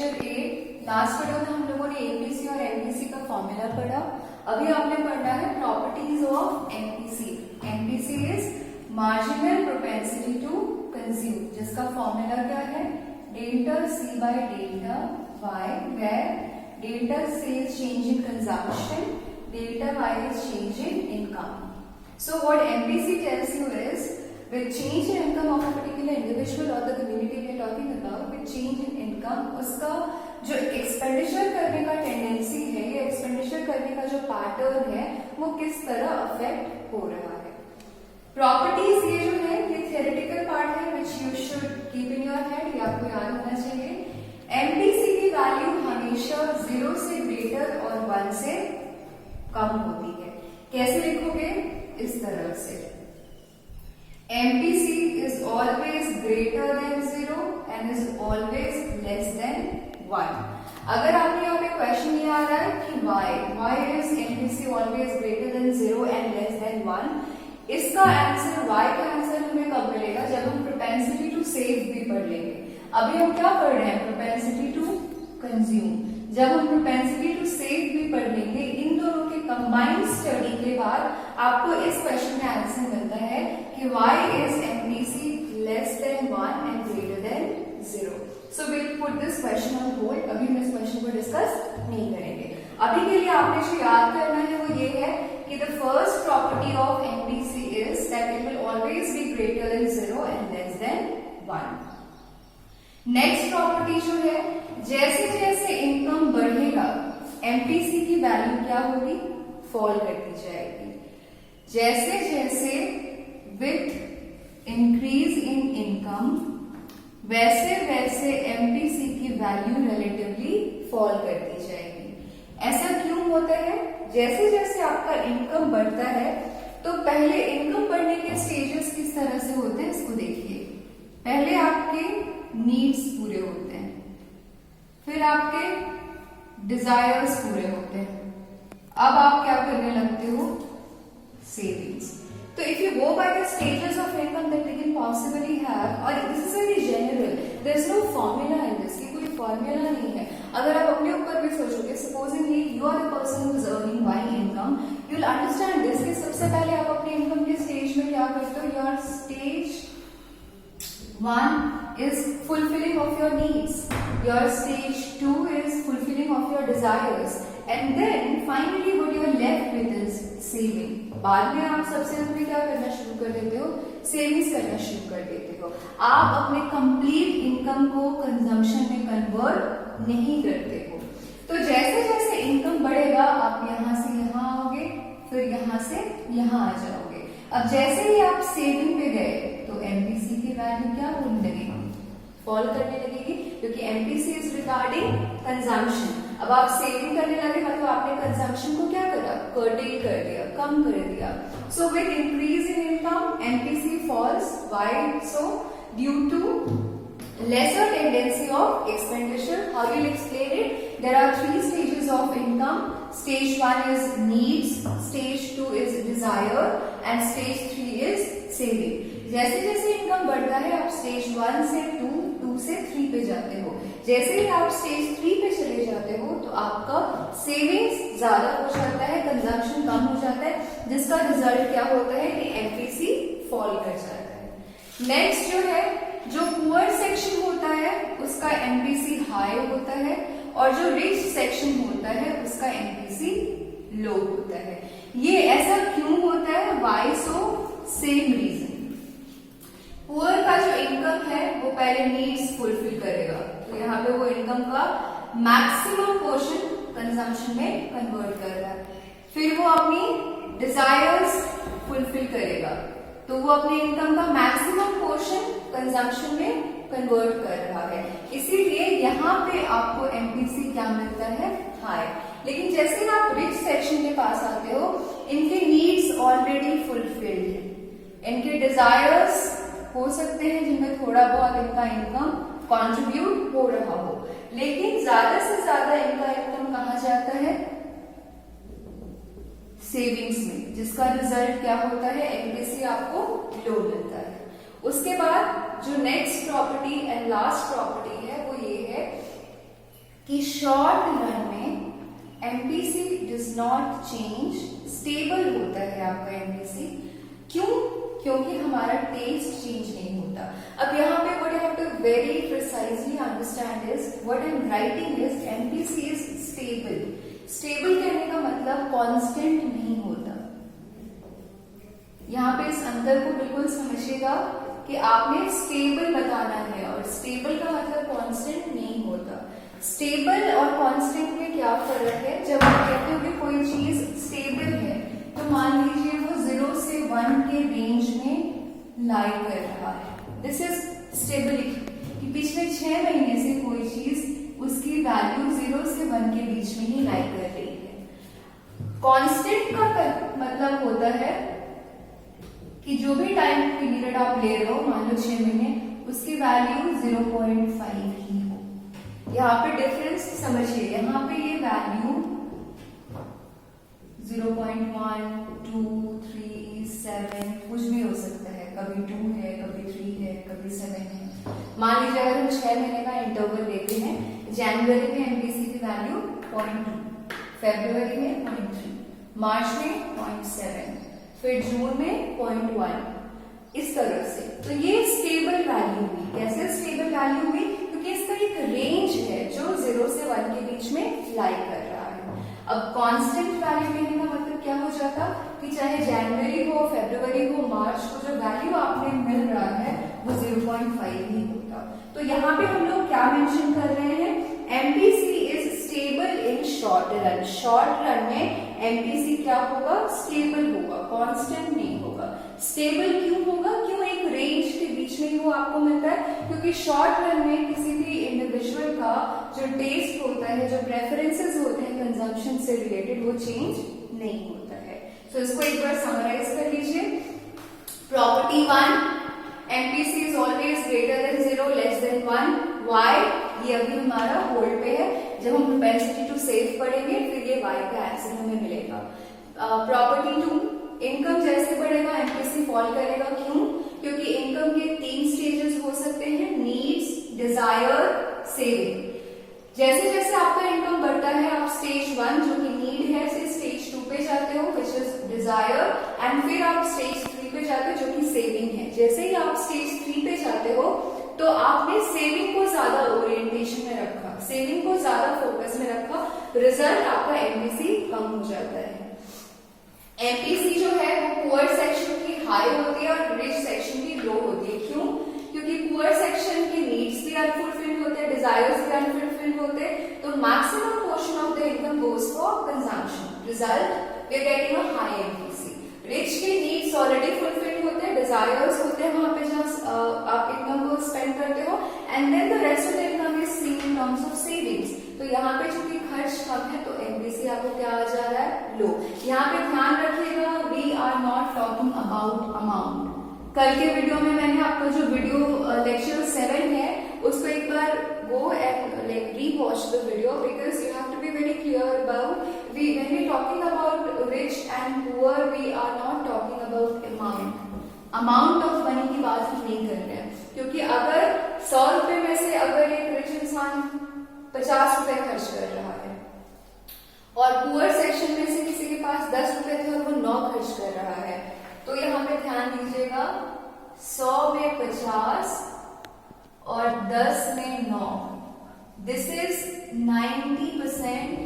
Lecture 8। Last video में हम लोगों ने एमपीसी और एमपीसी का फॉर्मूला पढ़ा। अभी आपने पढ़ना है properties of MPC. MPC is marginal propensity to consume, जिसका फॉर्मूला क्या है, delta C by delta Y, where delta C is change in consumption, delta Y is change in income. So what MPC tells you is, with change in income of a particular individual or the community we are talking about, with change in income, उसका जो expenditure करने का tendency है या expenditure करने का जो pattern है वो किस तरह अफेक्ट हो रहा है. प्रॉपर्टीज ये जो है ये थियोरेटिकल पार्ट है which you should keep in your head, ये आपको याद होना चाहिए. एमपीसी की वैल्यू हमेशा 0 से ग्रेटर और 1 से कम होती है. कैसे लिखोगे, इस तरह से, MPC is always greater than 0 and is always less than 1. अगर आपने यहाँ पे क्वेश्चन ये आ रहा है कि why is MPC always greater than 0 and less than 1, इसका आंसर, y का आंसर हमें कब मिलेगा, जब हम प्रोपेंसिटी टू सेव भी पढ़ लेंगे. अभी हम क्या पढ़ रहे हैं, प्रोपेंसिटी टू कंज्यूम. जब हम प्रोपेंसिटी टू सेव भी पढ़ लेंगे, इन दोनों के कंबाइंड स्टडी के बाद आपको इस क्वेश्चन का आंसर मिलता है कि y is MPC less than 1 and greater than 0. So we'll put this question on hold. अभी हम इस क्वेश्चन को डिस्कस नहीं करेंगे. अभी के लिए आपने जो याद करना है वो ये है कि the first property of MPC is that it will always be greater than 0 and less than 1. Next property जो है, जैसे जैसे इनकम बढ़ेगा एमपीसी की वैल्यू क्या होगी, फॉल करती जाएगी. जैसे जैसे विथ इंक्रीज इन इनकम वैसे वैसे एमपीसी की वैल्यू रिलेटिवली फॉल करती जाएगी. ऐसा क्यों होता है, जैसे जैसे आपका इनकम बढ़ता है तो पहले इनकम बढ़ने के स्टेजेस किस तरह से होते हैं इसको देखिए. पहले आपके नीड्स पूरे होते हैं, फिर आपके डिजायर्स पूरे होते हैं, अब आप क्या करने लगते हो, सेविंग्स. तो if you go by the stages of income that we can possibly have, और this is very general, there is no formula in this, ये कोई फॉर्मूला नहीं है. अगर आप अपने ऊपर भी सोचोगे, supposingly you are the person who is earning by income, you will understand this कि सबसे पहले आप अपने इनकम के स्टेज में क्या करते हो, your stage 1 is fulfilling of your needs, your stage 2 is fulfilling of your desires, and then finally what you are left with is saving. बाद में आप सबसे पहले क्या करना शुरू कर देते हो, सेविंग्स करना शुरू कर देते हो. आप अपने कंप्लीट इनकम को कंजम्पशन में कन्वर्ट नहीं करते हो. तो जैसे जैसे इनकम बढ़ेगा आप यहां से यहां आओगे, फिर यहां से यहां आ जाओगे. अब जैसे ही आप सेविंग पे गए तो एमपीसी की वैल्यू क्या होने लगेगी, फॉल करने लगेगी, क्योंकि एमपीसी इज रिगार्डिंग कंजम्पशन. अब आप सेविंग करने लगे मतलब आपने कंजम्पशन को क्या करा, कर्टेल कर दिया, कम कर दिया. So with increase in income MPC falls. Why so, due to lesser tendency of expenditure. How you will explain it? There are 3 stages of income. Stage 1 is needs, stage 2 is desire, and stage 3 is saving. जैसे जैसे income बढ़ता है आप stage 1 से 2, 2 से 3 पे जाते हो. जैसे ही आप स्टेज 3 पे चले जाते हो तो आपका सेविंग्स ज्यादा हो जाता है, कंजम्पशन कम हो जाता है, जिसका रिजल्ट क्या होता है कि एमपीसी फॉल कर जाता है. नेक्स्ट जो है, जो पुअर सेक्शन होता है उसका एमपीसी हाई होता है, और जो रिच सेक्शन होता है उसका एमपीसी लो होता है. ये ऐसा क्यों होता है, वाई सो, सेम रीजन. पुअर का जो इनकम है वो पहले नीड्स फुलफिल करेगा, तो यहाँ पे वो इनकम का मैक्सिमम पोर्शन कंजम्पशन में कन्वर्ट कर रहा है. फिर वो अपनी डिजायर्स फुलफिल करेगा, तो वो अपने इनकम का मैक्सिमम पोर्शन कंजम्पशन में कन्वर्ट कर रहा है. इसीलिए यहाँ पे आपको एमपीसी क्या मिलता है, हाई. लेकिन जैसे आप रिच सेक्शन के पास आते हो, इनके नीड्स ऑलरेडी फुलफिल्ड है, इनके डिजायर्स हो सकते हैं जिनमें थोड़ा बहुत इनका इनकम कंट्रीब्यूट हो रहा हो, लेकिन ज्यादा से ज्यादा इनका इनकम कहाँ जाता है, सेविंग्स में, जिसका रिजल्ट क्या होता है, एमपीसी आपको लो मिलता है. उसके बाद जो next property and last property है वो ये है कि शॉर्ट रन में MPC does not change, stable होता है आपका एमपीसी। क्यों? क्योंकि हमारा टेस्ट चेंज नहीं होता। अब यहाँ पे what I have to very precisely understand is what I am writing is MPC is stable. Stable कहने का मतलब कांस्टेंट नहीं होता। यहाँ पे इस अंतर को बिल्कुल समझिएगा कि आपने स्टेबल बताना है, और स्टेबल का मतलब कांस्टेंट नहीं होता। स्टेबल और कांस्टेंट में क्या फर्क है? जब आप कहते हो कि कोई चीज स्टेबल है तो मान लीजिए वो 0 से 1 के रेंज में लाई कर रहा है। दिस इज स्टेबिलिटी, कि पिछले 6 महीने से कोई चीज उसकी वैल्यू 0 से 1 के बीच में ही लाई कर रही है। कांस्टेंट का मतलब होता है कि जो भी टाइम पीरियड आप ले रहे हो, मान लो 6 महीने, उसकी वैल्यू 0.5 ही हो। यहाँ पे डिफरेंस समझिए, यहाँ पे ये वैल्यू 0.1, 2, 3, 7 कुछ भी हो सकता है, कभी 2 है, कभी 3 है, कभी 7 है। मान लीजिए अगर हम 6 महीने का इंटरवल लेते हैं, जनवरी में एमपीसी की वैल्यू 0.2, फरवरी में 0.3, मार्च में 0.7, फिर जून में 0.1, इस तरह से। तो ये स्टेबल वैल्यू हुई। कैसे स्टेबल वैल्यू हुई? क्योंकि इसका एक रेंज है जो 0 से 1 के बीच में लाई कर रहा है। अब कांस्टेंट वैल्यू कहने का मतलब क्या हो जाता कि चाहे जनवरी हो, फरवरी हो, मार्च को जो वैल्यू आपने मिल रहा है वो 0.5 ही होता। तो यहाँ पे हम लोग क्या मेंशन कर रहे हैं? MPC is stable in short run. Short run में एमपीसी क्या होगा? स्टेबल होगा, कांस्टेंट नहीं होगा। स्टेबल क्यों होगा? क्यों? एक रेंज के बीच में ही वो आपको मिलता है, क्योंकि शॉर्ट रन में किसी भी इंडिविजुअल का जो टेस्ट होता है, जो प्रेफरेंसेस होते हैं कंजम्पशन से रिलेटेड, वो चेंज नहीं होता है। तो इसको एक बार समराइज कर लीजिए। Property 1, MPC is always greater than 0, less than 1। Why? ये अभी हमारा होल्ड पे है। जब हम प्रोपेंसिटी टू सेव पढ़ेंगे फिर ये वाई का आंसर हमें मिलेगा। प्रॉपर्टी 2, इनकम जैसे बढ़ेगा एमपीसी फॉल करेगा। क्यों? क्योंकि इनकम के 3 स्टेजेस हो सकते हैं, नीड्स, डिजायर, सेविंग। जैसे जैसे आपका इनकम बढ़ता है आप स्टेज 1 जो कि नीड है से स्टेज 2 पे जाते हो, विच इज डिजायर, एंड फिर आप स्टेज 3 पे जाते हो जो कि सेविंग है। जैसे ही आप स्टेज 3 पे जाते हो तो आपने सेविंग को ज्यादा ओरिएंटेशन में रखा, सेविंग को ज्यादा फोकस में रखा, रिजल्ट आपका एमपीसी कम हो जाता है। एमपीसी जो है वो पुअर सेक्शन की हाई होती है और रिच सेक्शन की लो होती है। क्यों? क्योंकि पुअर सेक्शन के नीड्स भी अनफुलफिल्ड होते हैं, डिजायर्स भी अनफुलफिल्ड होते हैं, तो maximum portion of the income goes for consumption. Result we are getting a high MPC. Rich के नीड्स ऑलरेडी फुलफिल्ड होते हैं, डिजायर्स होते हैं वहां पे जहां आप इनकम को स्पेंड करते हो, and then the rest of the income is seen in terms of savings. तो यहाँ पे चूंकि खर्च कम है तो एमपीसी आपको क्या आ जा रहा है? लो। यहाँ पे ध्यान रखिएगा, we are not talking about amount. कल के वीडियो में मैंने आपका जो वीडियो लेक्चर 7 है उसको एक बार go and like rewatch the video, because you have to be very clear about when we talking about rich and poor, we are not talking about amount of money की बात हम नहीं कर रहे हैं। क्योंकि अगर 100 रुपए में से अगर एक रिच इंसान 50 रुपए खर्च कर रहा है और पुअर सेक्शन में से किसी के पास 10 रुपए थे और वो 9 खर्च कर रहा है, तो यहाँ पे ध्यान दीजिएगा 100 में 50 और 10 में 9, this is 90%,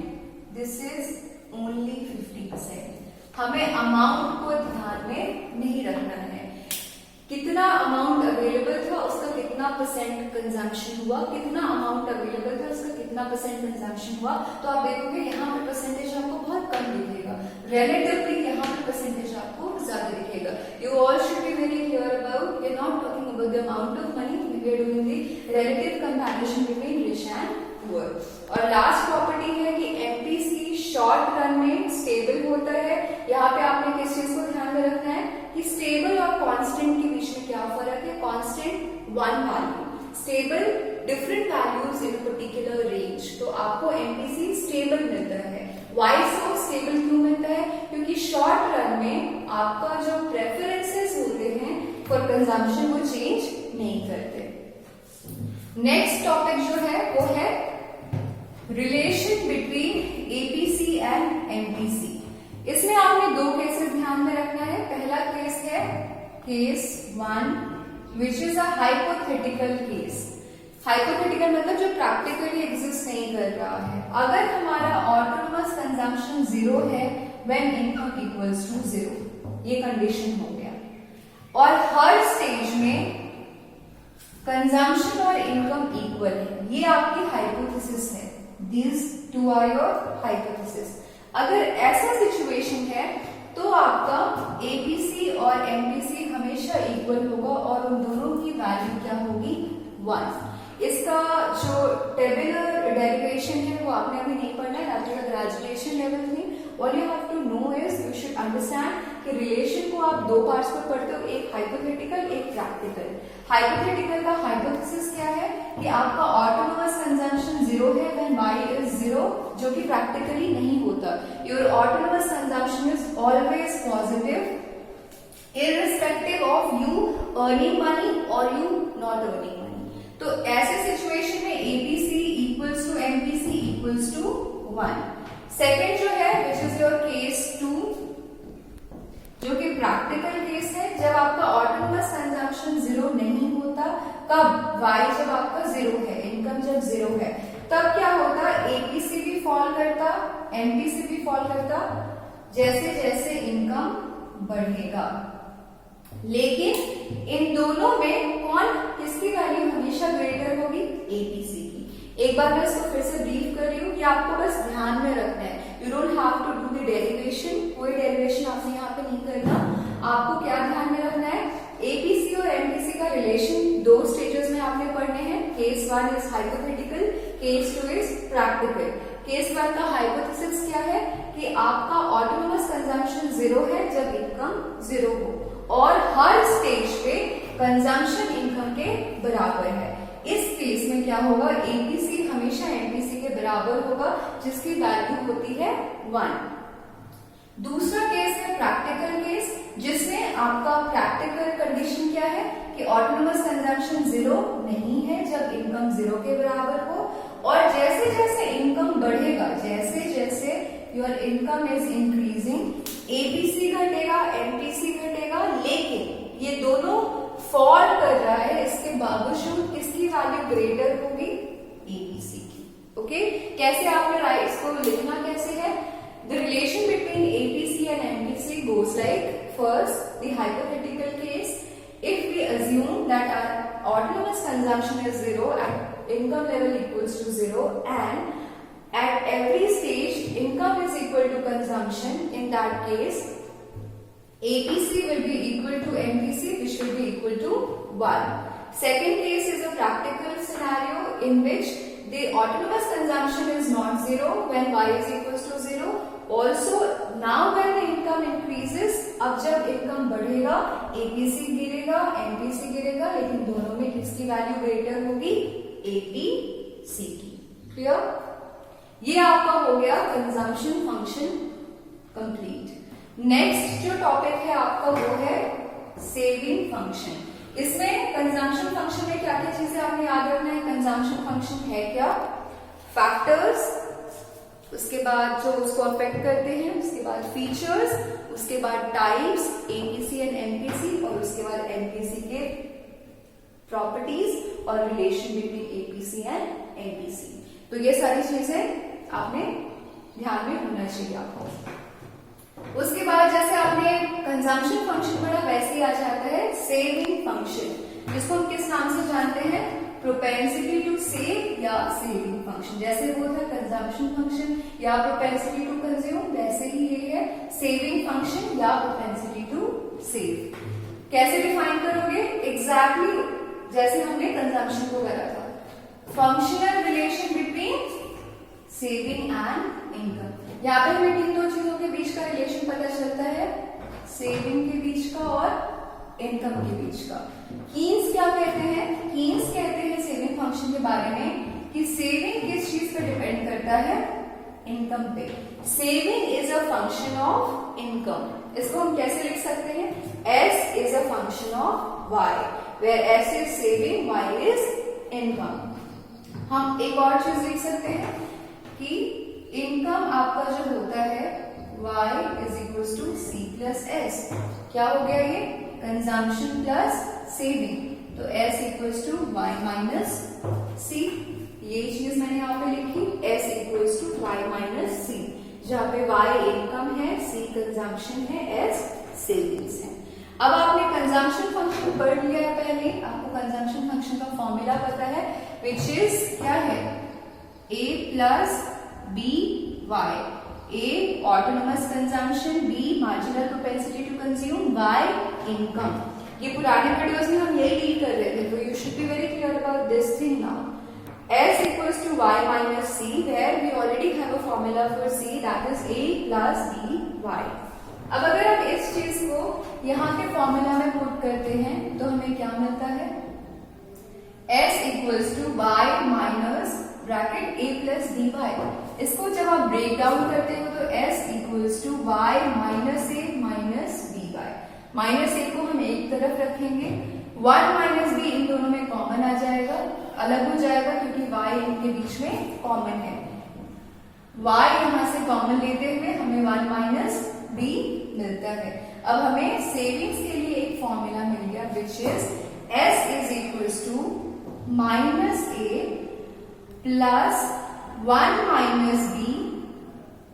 this is only 50%। हमें अमाउंट को ध्यान में नहीं रखना है। कितना अमाउंट अवेलेबल था उसका कितना परसेंट कंजम्पशन हुआ, कितना अमाउंट अवेलेबल था उसका कितना परसेंट कंजम्पशन हुआ, तो आप देखोगे यहाँ पे परसेंटेज आपको बहुत कम दिखेगा, रिलेटिवली यहाँ पे परसेंटेज आपको ज्यादा दिखेगा। You all should be very clear about, we are not talking about the amount of money, we are doing the relative comparison between rich and poor. और लास्ट प्रॉपर्टी है कि एमपीसी शॉर्ट रन में stable होता है। यहाँ पे आपने किस चीज को ध्यान में रखना है कि स्टेबल और कांस्टेंट के बीच में क्या फर्क है? Constant 1 value, stable different values in particular range. तो आपको एमपीसी स्टेबल मिलता है। वाई सो स्टेबल क्यों मिलता है? क्योंकि शॉर्ट रन में आपका जो प्रेफरेंसेस होते हैं फॉर कंजम्पशन वो चेंज नहीं करते। नेक्स्ट टॉपिक जो है वो है relation between APC and MPC. इसमें आपने दो केसेस ध्यान में रखना है। पहला केस है case 1 which is a hypothetical case. Hypothetical मतलब जो प्रैक्टिकली एग्जिस्ट नहीं कर रहा है। अगर हमारा ऑटोनोमस कंजम्पशन 0 है व्हेन इनकम इक्वल्स टू 0, ये कंडीशन हो गया। और हर स्टेज में कंजम्पशन और इनकम इक्वल है, ये आपकी हाइपोथेसिस है। These two are your hypothesis। अगर ऐसा सिचुएशन है तो आपका एपीसी और एमपीसी हमेशा इक्वल होगा और उन दोनों की वैल्यू क्या होगी 1। इसका जो टेबुलर डेरिवेशन है वो आपने अभी नहीं पढ़ना है, आपका ग्रेजुएशन लेवल में। All you have to know is you should understand कि रिलेशन को आप दो पार्ट्स में पढ़ते हो, एक हाइपोथेटिकल एक प्रैक्टिकल। हाइपोथेटिकल का हाइपोथेसिस क्या है कि आपका ऑटोनोमस कंजम्पशन 0 है व्हेन y इज 0, जो कि प्रैक्टिकली नहीं होता। Your autonomous consumption is always positive irrespective of you earning money और यू नॉट अर्निंग मनी। तो ऐसे सिचुएशन में APC equals to MPC equals to 1। Second जो है विच इज योर केस 2, जो कि प्रैक्टिकल केस है, जब आपका ऑटोनोमस कंजम्पशन 0 नहीं होता। कब? y जब आपका 0 है, इनकम जब 0 है, तब क्या होता? एपीसी भी फॉल करता, एमपीसी भी फॉल करता जैसे जैसे इनकम बढ़ेगा। लेकिन इन दोनों में कौन किसकी वैल्यू हमेशा ग्रेटर होगी? एपीसी की। एक बार मैं इसको फिर से ब्रीफ कर रही हूँ कि आपको बस ध्यान में रखना है। You don't have to do the derivation, कोई डेरिवेशन आपने यहाँ पे नहीं करना। आपको क्या ध्यान में रखना है? एपीसी और एमपीसी का रिलेशन दो स्टेजेस में आपने पढ़ने हैं। Case 1 is hypothetical, case 2 is practical. Case 1 का हाइपोथेसिस क्या है कि आपका ऑटोनोमस कंजम्पशन 0 है जब इनकम 0 हो और हर स्टेज पे कंजम्पशन इनकम के बराबर है। इस केस में क्या होगा? एपीसी हमेशा एमपीसी के बराबर होगा जिसकी वैल्यू होती है 1। दूसरा केस है प्रैक्टिकल केस, जिसमें आपका प्रैक्टिकल कंडीशन क्या है कि ऑटोनोमस कंजम्पशन 0 नहीं है जब इनकम 0 के बराबर हो और जैसे जैसे इनकम बढ़ेगा, जैसे जैसे your income is increasing, APC घटेगा, एमपीसी घटेगा, लेकिन ये दोनों फॉल कर रहा है। इसके बावजूद किसकी वैल्यू ग्रेटर होगी? एपीसी की। ओके, कैसे आपने इसको लिखना कैसे है? The relation between APC and MPC goes like, first the hypothetical case, if we assume that our autonomous consumption is 0 at income level equals to 0 and at every stage income is equal to consumption, in that case APC will be equal to MPC, which will be equal to 1. Second case is a practical scenario in which the autonomous consumption is not 0 when y is equals to 0. Also now when the income increases, अब जब income बढ़ेगा APC गिरेगा, MPC गिरेगा, लेकिन दोनों में किसकी value greater होगी? APC की। क्लियर? ये आपका हो गया कंजम्पशन फंक्शन कंप्लीट। नेक्स्ट जो टॉपिक है आपका वो है सेविंग फंक्शन। इसमें कंजम्पशन फंक्शन में क्या क्या चीजें आपने याद रखना है? कंजम्पशन फंक्शन है क्या? फैक्टर्स, उसके बाद जो उसको अफेक्ट करते हैं, उसके बाद फीचर्स, उसके बाद टाइप्स एपीसी एंड एमपीसी, और उसके बाद एमपीसी के प्रॉपर्टीज और relation between APC and MPC. तो ये सारी चीजें आपने ध्यान में होना चाहिए आपको। उसके बाद जैसे आपने कंजम्पशन फंक्शन पढ़ा, वैसे ही आ जाता है सेविंग फंक्शन, जिसको हम किस नाम से जानते हैं? प्रोपेंसिटी टू सेव या सेविंग फंक्शन। जैसे वो था कंजम्पशन फंक्शन या प्रोपेंसिटी टू कंज्यूम, वैसे ही ये है सेविंग फंक्शन या प्रोपेंसिटी टू सेव। कैसे डिफाइन करोगे? एग्जैक्टली जैसे हमने कंजम्पशन को करा था। Functional relation between saving and income. यहाँ पे हमें किन दो चीजों के बीच का रिलेशन पता चलता है? सेविंग के बीच का और इनकम के बीच का। कीन्स क्या कहते हैं? कीन्स कहते हैं सेविंग फंक्शन के बारे में कि सेविंग किस चीज पे डिपेंड करता है? इनकम पे। Saving is a function of income. इसको हम कैसे लिख सकते हैं? S is a function of Y, where S is saving, Y is income. हम एक और चीज लिख सकते हैं, इनकम आपका जो होता है y is equal to C plus S. क्या हो गया ये? Consumption plus saving. तो s equal to Y minus C, ये चीज मैंने यहाँ पे लिखी, s equal to Y minus C, जहाँ पे y इनकम है, c कंजम्पशन है, s सेविंग्स है। अब आपने कंजम्पशन फंक्शन पढ़ लिया है पहले, आपको कंजम्पशन फंक्शन का फॉर्मूला पता है, विच इज क्या है? a plus B Y. A autonomous consumption, B marginal propensity to consume, Y income. ये पुराने वीडियोस में हम यही डील कर रहे थे, तो you should be very clear about this thing now. S equals to Y minus C, where we already have a formula for C, that is A plus B Y। अब अगर हम इस चीज को यहाँ के फॉर्मूला में पुट करते हैं तो हमें क्या मिलता है? S equals to Y minus bracket a plus D Y. इसको जब आप ब्रेक डाउन करते हो तो s equals to Y minus A minus B Y. Minus A को हम एक तरफ रखेंगे, 1 माइनस बी इन दोनों में कॉमन आ जाएगा, अलग हो जाएगा क्योंकि y इनके बीच में कॉमन है। y यहां से कॉमन लेते हुए हमें 1 माइनस बी मिलता है। अब हमें सेविंग्स के लिए एक फॉर्मूला मिल गया, which is s is equals to minus A plus 1 minus B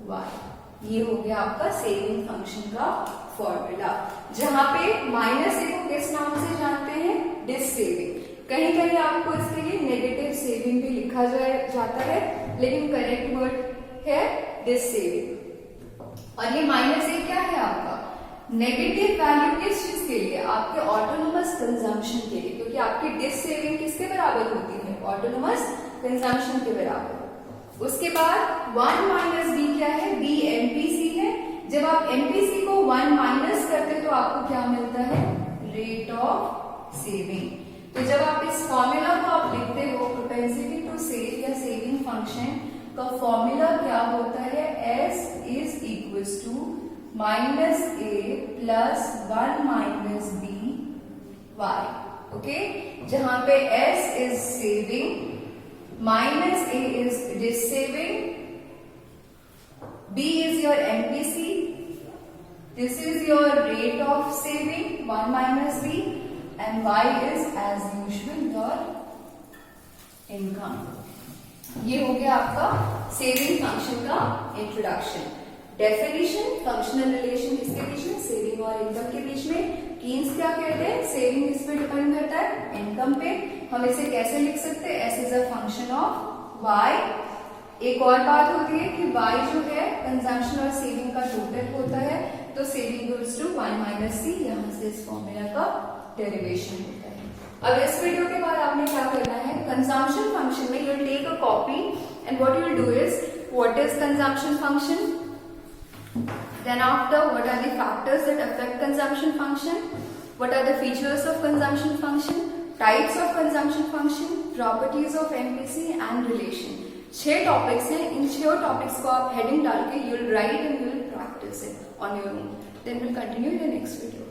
Y. ये हो गया आपका सेविंग फंक्शन का फॉर्मूला, जहां पे माइनस ए को किस नाम से जानते हैं? Dissaving. कहीं कहीं आपको इसके लिए नेगेटिव सेविंग भी लिखा जाता है, लेकिन करेक्ट वर्ड है डिस सेविंग। और ये माइनस ए क्या है आपका? नेगेटिव वैल्यू किस चीज के लिए? आपके ऑटोनोमस कंजम्पशन के लिए, क्योंकि आपकी डिस सेविंग किसके बराबर होती है? ऑटोनोमस कंजम्पशन के बराबर। उसके बाद 1 माइनस बी क्या है? बी एमपीसी है। जब आप एमपीसी को 1 माइनस करते तो आपको क्या मिलता है? Rate of saving. तो जब आप इस फॉर्मूला को आप लिखते हो, प्रोपेंसिटी टू सेव या सेविंग फंक्शन का फॉर्मूला क्या होता है? S is equals to minus A plus 1 minus B Y. Okay, जहां पे S is saving, minus A is dis saving, B is your MPC, this is your rate of saving 1 minus B, and Y is as usual your income। ये हो गया आपका saving function का introduction. Definition, functional relation किसके बीच में? Saving और income के बीच में। कीन्स क्या कहते हैं? सेविंग इस पे डिपेंड करता है इनकम पे। हम इसे कैसे लिख सकते हैं? S is a function of Y. एक और बात होती है कि वाई जो है कंजम्पशन और सेविंग का टोटल होता है, तो सेविंग गोज टू 1 माइनस सी, यहां से इस फॉर्मूला का डेरिवेशन होता है। अब इस वीडियो के बाद आपने क्या करना है? कंजम्पशन फंक्शन में you'll take a copy and what you'll do is, what is consumption function, then after what are the factors that affect consumption function, what are the features of consumption function, types of consumption function, properties of MPC and relation। 6 topics हैं। इन 6 topics को आप heading डाल के you'll write and you'll practice it on your own, then we'll continue in the next video।